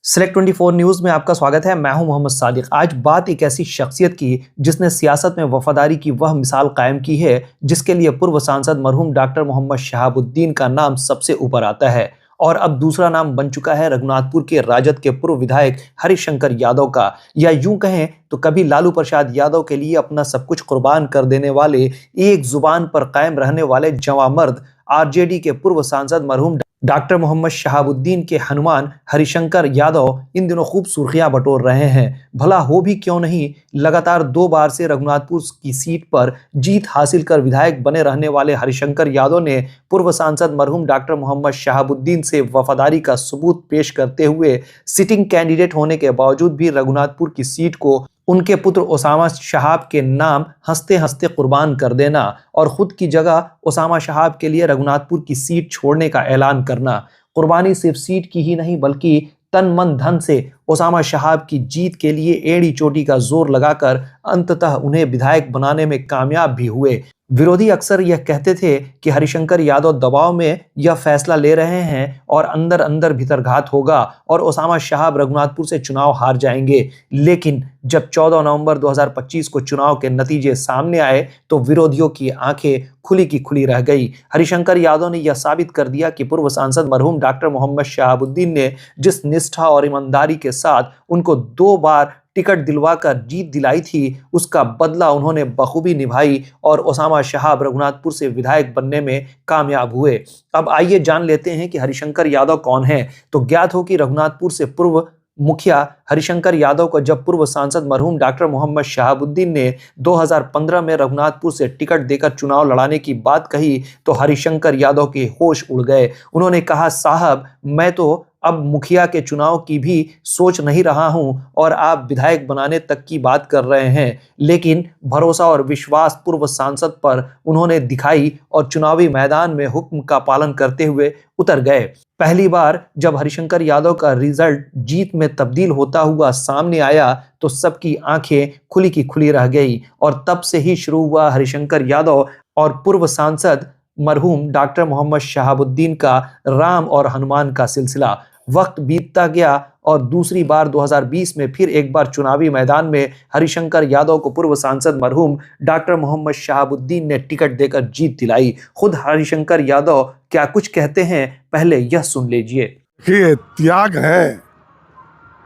Select 24 news में आपका स्वागत है। मैं हूं मोहम्मद सादिक। आज बात एक ऐसी शख्सियत की जिसने सियासत में वफादारी की वह मिसाल कायम की है जिसके लिए पूर्व सांसद मरहूम डॉक्टर मोहम्मद शहाबुद्दीन का नाम सबसे ऊपर आता है। और अब दूसरा नाम बन चुका है रघुनाथपुर के राजद के पूर्व विधायक हरिशंकर यादव का, या यूं कहें तो कभी लालू प्रसाद यादव के लिए अपना सब कुछ कुर्बान कर देने वाले, एक जुबान पर कायम रहने वाले जवां मर्द आरजेडी के पूर्व सांसद मरहूम डॉक्टर मोहम्मद शहाबुद्दीन के हनुमान हरिशंकर यादव इन दिनों खूब सुर्खियां बटोर रहे हैं। भला हो भी क्यों नहीं, लगातार 2 बार से रघुनाथपुर की सीट पर जीत हासिल कर विधायक बने रहने वाले हरिशंकर यादव ने पूर्व सांसद मरहूम डॉक्टर मोहम्मद शहाबुद्दीन से वफादारी का सबूत पेश करते हुए सिटिंग कैंडिडेट होने के बावजूद भी रघुनाथपुर की सीट को उनके पुत्र ओसामा शहाब के नाम हंसते हंसते कुर्बान कर देना और खुद की जगह ओसामा शहाब के लिए रघुनाथपुर की सीट छोड़ने का ऐलान करना। कुर्बानी सिर्फ सीट की ही नहीं बल्कि तन मन धन से ओसामा शहाब की जीत के लिए एड़ी चोटी का जोर लगाकर अंततः उन्हें विधायक बनाने में कामयाब भी हुए। विरोधी अक्सर यह कहते थे कि हरिशंकर यादव दबाव में यह फैसला ले रहे हैं और अंदर अंदर भीतरघात होगा और ओसामा शहाब रघुनाथपुर से चुनाव हार जाएंगे। लेकिन जब 14 नवंबर 2025 को चुनाव के नतीजे सामने आए तो विरोधियों की आंखें खुली की खुली रह गई। हरिशंकर यादव ने यह साबित कर दिया कि पूर्व सांसद मरहूम डॉक्टर मोहम्मद शहाबुद्दीन ने जिस निष्ठा और ईमानदारी के साथ उनको 2 बार टिकट दिलवाकर जीत दिलाई थी, उसका बदला उन्होंने बखूबी निभाई और ओसामा शहाब रघुनाथपुर से विधायक बनने में कामयाब हुए। अब आइए जान लेते हैं कि हरिशंकर यादव कौन है। तो ज्ञात हो कि रघुनाथपुर से पूर्व मुखिया हरिशंकर यादव को जब पूर्व सांसद मरहूम डॉक्टर मोहम्मद शहाबुद्दीन ने 2015 में रघुनाथपुर से टिकट देकर चुनाव लड़ाने की बात कही तो हरिशंकर यादव के होश उड़ गए। उन्होंने कहा, साहब मैं तो अब मुखिया के चुनाव की भी सोच नहीं रहा हूं और आप विधायक बनाने तक की बात कर रहे हैं। लेकिन भरोसा और विश्वास पूर्व सांसद पर उन्होंने दिखाई और चुनावी मैदान में हुक्म का पालन करते हुए उतर गए। पहली बार जब हरिशंकर यादव का रिजल्ट जीत में तब्दील होता हुआ सामने आया तो सबकी आंखें खुली की खुली रह गई और तब से ही शुरू हुआ हरिशंकर यादव और पूर्व सांसद मरहूम डॉक्टर मोहम्मद शहाबुद्दीन का राम और हनुमान का सिलसिला। वक्त बीतता गया और दूसरी बार 2020 में फिर एक बार चुनावी मैदान में हरिशंकर यादव को पूर्व सांसद मरहूम डॉक्टर मोहम्मद शहाबुद्दीन ने टिकट देकर जीत दिलाई। खुद हरिशंकर यादव क्या कुछ कहते हैं, पहले यह सुन लीजिए। त्याग है,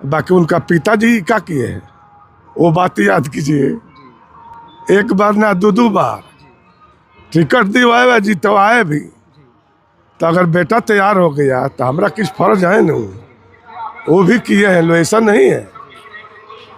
बाकी उनका पिताजी क्या किए हैं वो बात याद कीजिए। एक बार ना 2 बार टिकट दिवाए जीतवाए भी, तो अगर बेटा तैयार हो गया तो हमारा किस फर्ज है न, वो भी किए हैं लोग, ऐसा नहीं है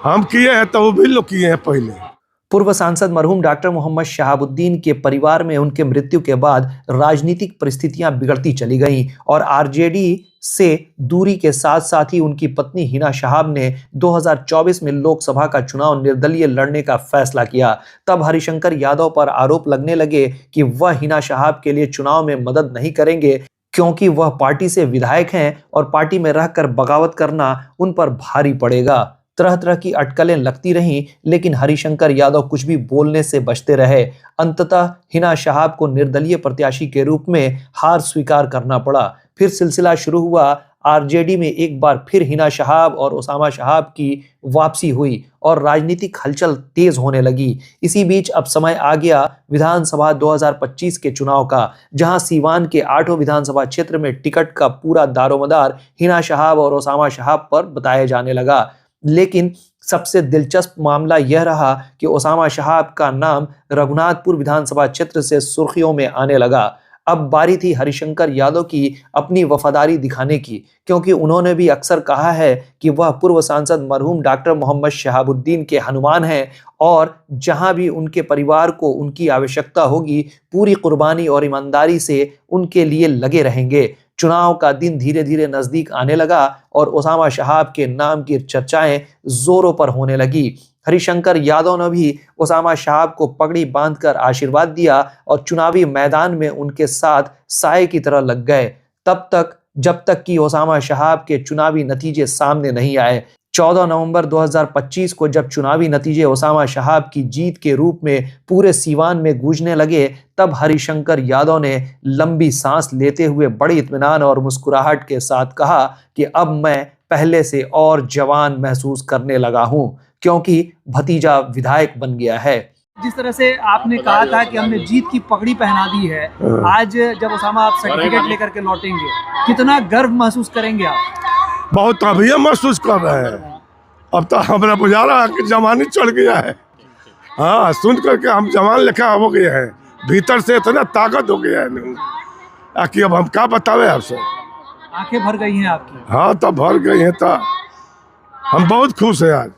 हम किए हैं तो वो भी लोग किए हैं पहले। पूर्व सांसद मरहूम डॉक्टर मोहम्मद शहाबुद्दीन के परिवार में उनके मृत्यु के बाद राजनीतिक परिस्थितियां बिगड़ती चली गईं और आरजेडी से दूरी के साथ साथ ही उनकी पत्नी हिना शहाब ने 2024 में लोकसभा का चुनाव निर्दलीय लड़ने का फैसला किया। तब हरिशंकर यादव पर आरोप लगने लगे कि वह हिना शहाब के लिए चुनाव में मदद नहीं करेंगे क्योंकि वह पार्टी से विधायक हैं और पार्टी में रहकर बगावत करना उन पर भारी पड़ेगा। तरह तरह की अटकलें लगती रहीं, लेकिन हरिशंकर यादव कुछ भी बोलने से बचते रहे। अंततः हिना शहाब को निर्दलीय प्रत्याशी के रूप में हार स्वीकार करना पड़ा। फिर सिलसिला शुरू हुआ। आरजेडी में एक बार फिर हिना शहाब और ओसामा शहाब की वापसी हुई और राजनीतिक हलचल तेज होने लगी। इसी बीच अब समय आ गया विधानसभा 2025 के चुनाव का, जहां सीवान के 8 विधानसभा क्षेत्र में टिकट का पूरा दारोमदार हिना शहाब और ओसामा शहाब पर बताया जाने लगा। लेकिन सबसे दिलचस्प मामला यह रहा कि ओसामा शहाब का नाम रघुनाथपुर विधानसभा क्षेत्र से सुर्खियों में आने लगा। अब बारी थी हरिशंकर यादव की अपनी वफादारी दिखाने की, क्योंकि उन्होंने भी अक्सर कहा है कि वह पूर्व सांसद मरहूम डॉक्टर मोहम्मद शहाबुद्दीन के हनुमान हैं और जहां भी उनके परिवार को उनकी आवश्यकता होगी पूरी कुर्बानी और ईमानदारी से उनके लिए लगे रहेंगे। चुनाव का दिन धीरे धीरे नजदीक आने लगा और ओसामा शहाब के नाम की चर्चाएं जोरों पर होने लगी। हरिशंकर यादव ने भी ओसामा शहाब को पगड़ी बांधकर आशीर्वाद दिया और चुनावी मैदान में उनके साथ साए की तरह लग गए, तब तक जब तक कि ओसामा शहाब के चुनावी नतीजे सामने नहीं आए। 14 नवंबर 2025 को जब चुनावी नतीजे ओसामा शहाब की जीत के रूप में पूरे सीवान में गूंजने लगे, तब हरिशंकर यादव ने लंबी सांस लेते हुए बड़ी इत्मीनान और मुस्कुराहट के साथ कहा कि अब मैं पहले से और जवान महसूस करने लगा हूं, क्योंकि भतीजा विधायक बन गया है। जिस तरह से आपने कहा था कि हमने जीत की पगड़ी पहना दी है, आज जब उसामा आप सर्टिफिकेट लेकर के लौटेंगे, कितना गर्व महसूस करेंगे आप? बहुत अभी महसूस कर रहे हैं। अब तो हमारा बुझा रहा है कि जवानी चढ़ गया है। हाँ, सुन करके हम जवान लेखा हो गए हैं, भीतर से इतना ताकत हो गया है कि अब हम क्या बतावे आपसे। आंखें भर गई हैं आपकी? हाँ, तो भर गई हैं। तो हम बहुत खुश हैं, आज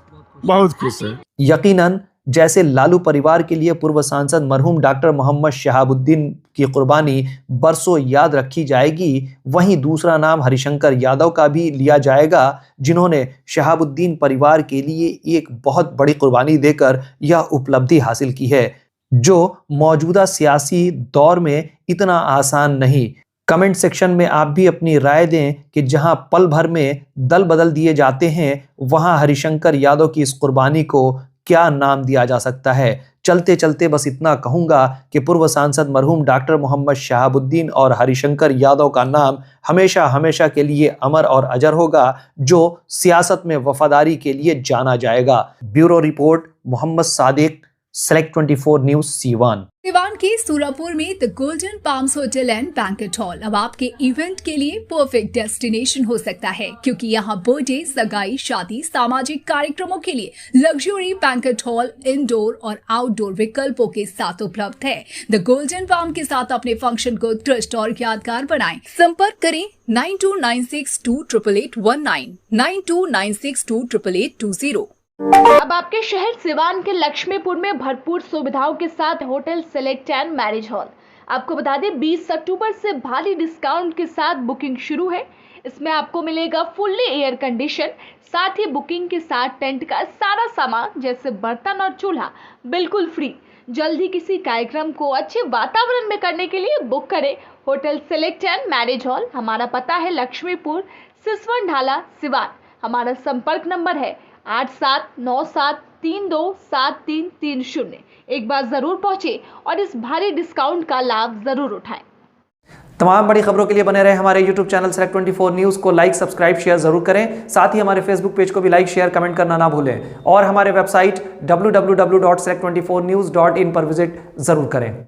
बहुत खुश हैं। यकीनन जैसे लालू परिवार के लिए पूर्व सांसद मरहूम डॉक्टर मोहम्मद शहाबुद्दीन की कुर्बानी बरसों याद रखी जाएगी, वहीं दूसरा नाम हरिशंकर यादव का भी लिया जाएगा, जिन्होंने शहाबुद्दीन परिवार के लिए एक बहुत बड़ी कुर्बानी देकर यह उपलब्धि हासिल की है, जो मौजूदा सियासी दौर में इतना आसान नहीं। कमेंट सेक्शन में आप भी अपनी राय दें कि जहां पल भर में दल बदल दिए जाते हैं, वहां हरिशंकर यादव की इस कुर्बानी को क्या नाम दिया जा सकता है। चलते चलते बस इतना कहूंगा कि पूर्व सांसद मरहूम डॉक्टर मोहम्मद शहाबुद्दीन और हरिशंकर यादव का नाम हमेशा हमेशा के लिए अमर और अजर होगा, जो सियासत में वफादारी के लिए जाना जाएगा। Bureau report, Mohammad Sadiq, select 24 news, Siwan. Siwan के सूरापुर में the golden palms hotel and banquet hall अब आपके इवेंट के लिए परफेक्ट डेस्टिनेशन हो सकता है, क्योंकि यहाँ बर्थडे, सगाई, शादी, सामाजिक कार्यक्रमों के लिए लग्जरी बैंक्वेट हॉल इंडोर और आउटडोर विकल्पों के साथ उपलब्ध है। द गोल्डन पाम के साथ अपने फंक्शन को उत्कृष्ट और यादगार बनाएं। संपर्क करें 9296288819, 9296288820। अब आपके शहर सिवान के लक्ष्मीपुर में भरपूर सुविधाओं के साथ hotel select and marriage hall. आपको बता दें 20 अक्टूबर से भारी डिस्काउंट के साथ बुकिंग शुरू है। इसमें आपको मिलेगा फुल्ली एयर कंडीशन, साथ ही बुकिंग के साथ टेंट का सारा सामान जैसे बर्तन और चूल्हा बिल्कुल फ्री। जल्द ही किसी कार्यक्रम को अच्छे वातावरण में करने के लिए बुक करें hotel select and marriage hall. हमारा पता है लक्ष्मीपुर, सिसवन ढाला, सिवान। हमारा संपर्क नंबर है 8797327330। एक बार जरूर पहुंचे और इस भारी डिस्काउंट का लाभ जरूर उठाएं। तमाम बड़ी खबरों के लिए बने रहे हमारे YouTube चैनल सेलेक्ट 24 न्यूज़ को लाइक, सब्सक्राइब, शेयर जरूर करें। साथ ही हमारे Facebook पेज को भी लाइक, शेयर, कमेंट करना ना भूलें और हमारे वेबसाइट www.select24news.in पर विजिट जरूर करें।